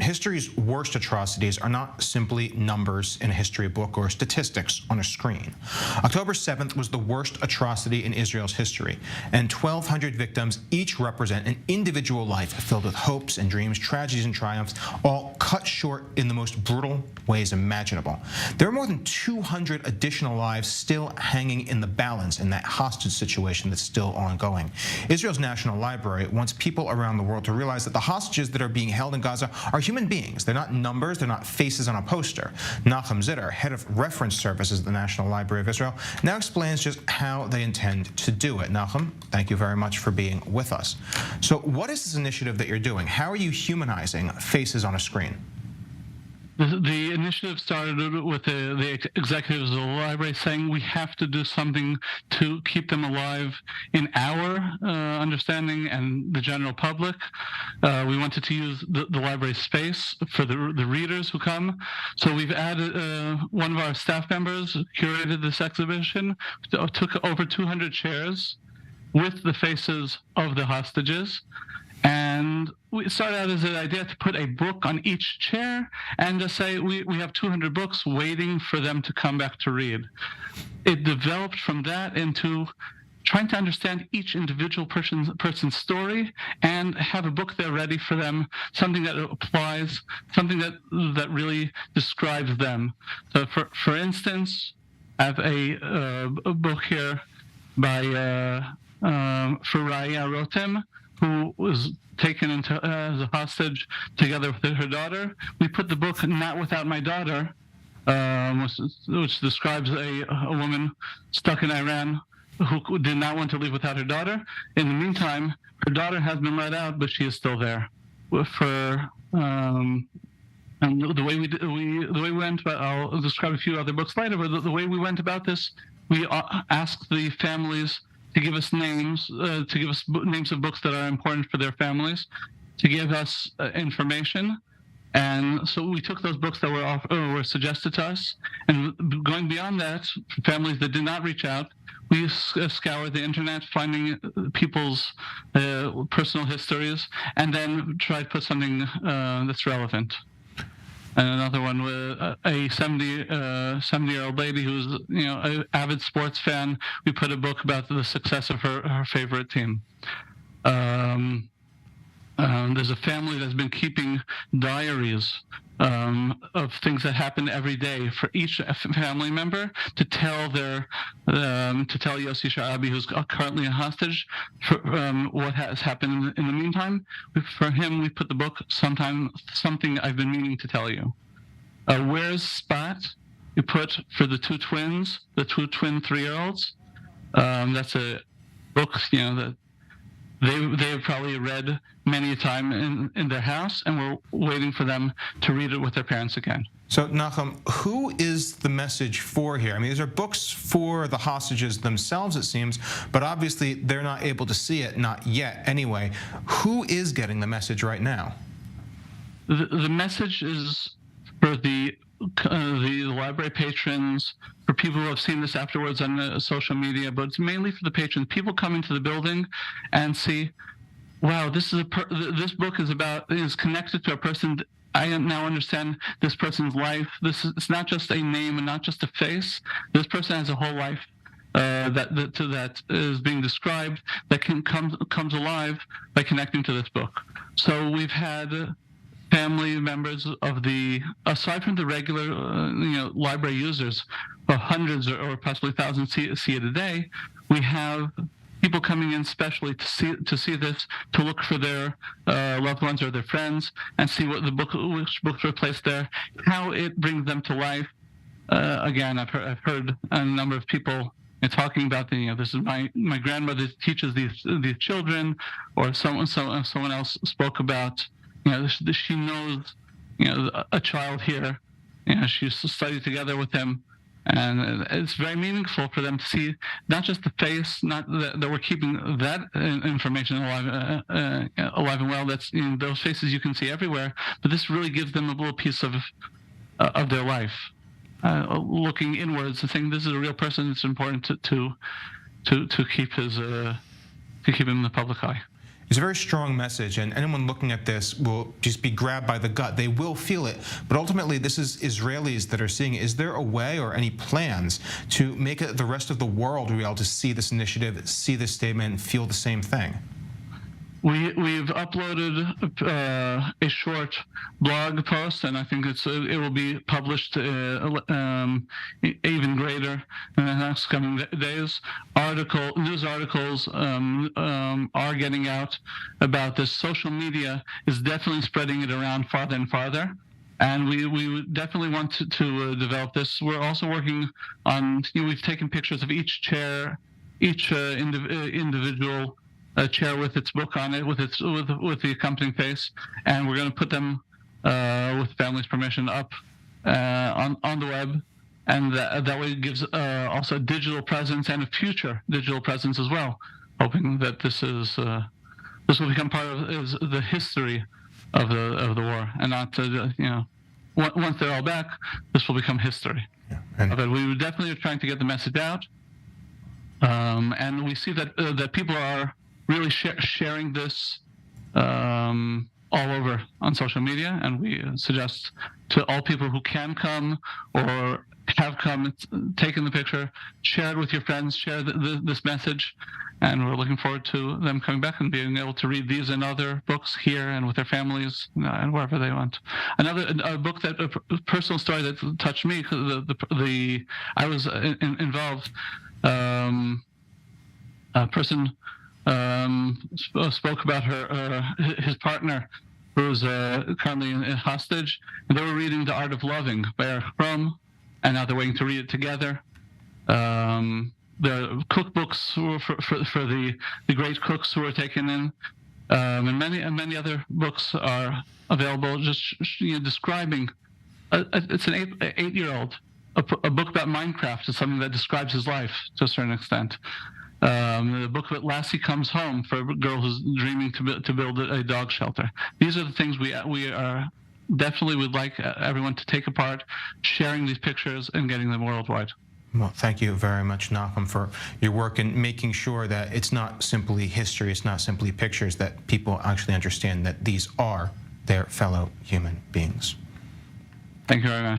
history's worst atrocities are not simply numbers in a history book or statistics on a screen. October 7th was the worst atrocity in Israel's history, and 1,200 victims each represent an individual life filled with hopes and dreams, tragedies and triumphs, all cut short in the most brutal ways imaginable. There are more than 200 additional lives still hanging in the balance in that hostage situation that's still ongoing. Israel's National Library wants people around the world to realize that the hostages that are being held in Gaza are human beings. They're not numbers. They're not faces on a poster. Nachum Zitter, head of reference services at the National Library of Israel, now explains just how they intend to do it. Nachum, thank you very much for being with us. So what is this initiative that you're doing? How are you humanizing faces on a screen? The initiative started with the executives of the library saying we have to do something to keep them alive in our understanding and the general public. We wanted to use the library space for the readers who come. So we've added one of our staff members curated this exhibition, took over 200 chairs with the faces of the hostages. And we started out as an idea to put a book on each chair and to say we have 200 books waiting for them to come back to read. It developed from that into trying to understand each individual person's story and have a book there ready for them, something that applies, something that really describes them. So for instance, I have a book here by Faraya Rotem, who was taken into as a hostage together with her daughter. We put the book Not Without My Daughter, which describes a woman stuck in Iran who did not want to leave without her daughter. In the meantime, her daughter has been let out, but she is still there. And the way we went about, I'll describe a few other books later, but the way we went about this, we asked the families to give us names of books that are important for their families, to give us information. And so we took those books that were suggested to us, and going beyond that, for families that did not reach out, we scoured the internet, finding people's personal histories, and then tried to put something that's relevant. And another one with a 70-year-old lady who's an avid sports fan. We put a book about the success of her favorite team. There's a family that's been keeping diaries of things that happen every day for each family member to tell Yossi Sha'abi, who's currently a hostage, what has happened in the meantime. For him, we put the book Something I've Been Meaning to Tell You. Where's Spot? We put for the two twin 3-year-olds. That's a book that they have probably read many a time in their house, and we're waiting for them to read it with their parents again. So, Nachum, who is the message for here? I mean, these are books for the hostages themselves, it seems, but obviously they're not able to see it, not yet anyway. Who is getting the message right now? The message is for the library patrons, for people who have seen this afterwards on social media, but it's mainly for the patrons. People come into the building and see, wow, this book is connected to a person. I now understand this person's life. It's not just a name and not just a face. This person has a whole life that is being described that comes alive by connecting to this book. So we've had family members aside from the regular library users, hundreds or possibly thousands see it a day. We have people coming in specially to see this, to look for their loved ones or their friends, and see which books were placed there, how it brings them to life. Again, I've heard a number of people talking about this is my grandmother teaches these children, or someone else spoke about she knows a child here. She studied together with him. And it's very meaningful for them to see not just the face, not that we're keeping that information alive and well. That's those faces you can see everywhere, but this really gives them a little piece of their life, looking inwards and saying this is a real person. It's important to keep him in the public eye. It's a very strong message, and anyone looking at this will just be grabbed by the gut. They will feel it, but ultimately this is Israelis that are seeing it. Is there a way or any plans to make it the rest of the world be able to see this initiative, see this statement, and feel the same thing? We've uploaded a short blog post, and I think it will be published even greater in the next coming days. News articles are getting out about this. Social media is definitely spreading it around farther and farther. And we definitely want to develop this. We're also working on, we've taken pictures of each chair, each individual a chair with its book on it, with the accompanying face, and we're going to put them, with family's permission, up on the web, and that way it gives also a digital presence and a future digital presence as well. Hoping that this will become part of the history of the war, and not once they're all back, this will become history. Yeah. But we definitely are trying to get the message out, and we see that people are really sharing this all over on social media, and we suggest to all people who can come or have come and taken the picture, share it with your friends, share this message, and we're looking forward to them coming back and being able to read these and other books here and with their families and wherever they want. A book that a personal story that touched me, I was involved. A person spoke about his partner, who was currently in hostage, and they were reading The Art of Loving by Erich Fromm, and now they're waiting to read it together. The cookbooks for the great cooks who were taken in, and many other books are available. Just describing. It's an 8-year-old. A book about Minecraft is something that describes his life to a certain extent. The book about Lassie Comes Home for a girl who's dreaming to build a dog shelter. These are the things we are definitely would like everyone to take apart, sharing these pictures and getting them worldwide. Well, thank you very much, Nachum, for your work in making sure that it's not simply history, it's not simply pictures, that people actually understand that these are their fellow human beings. Thank you very much.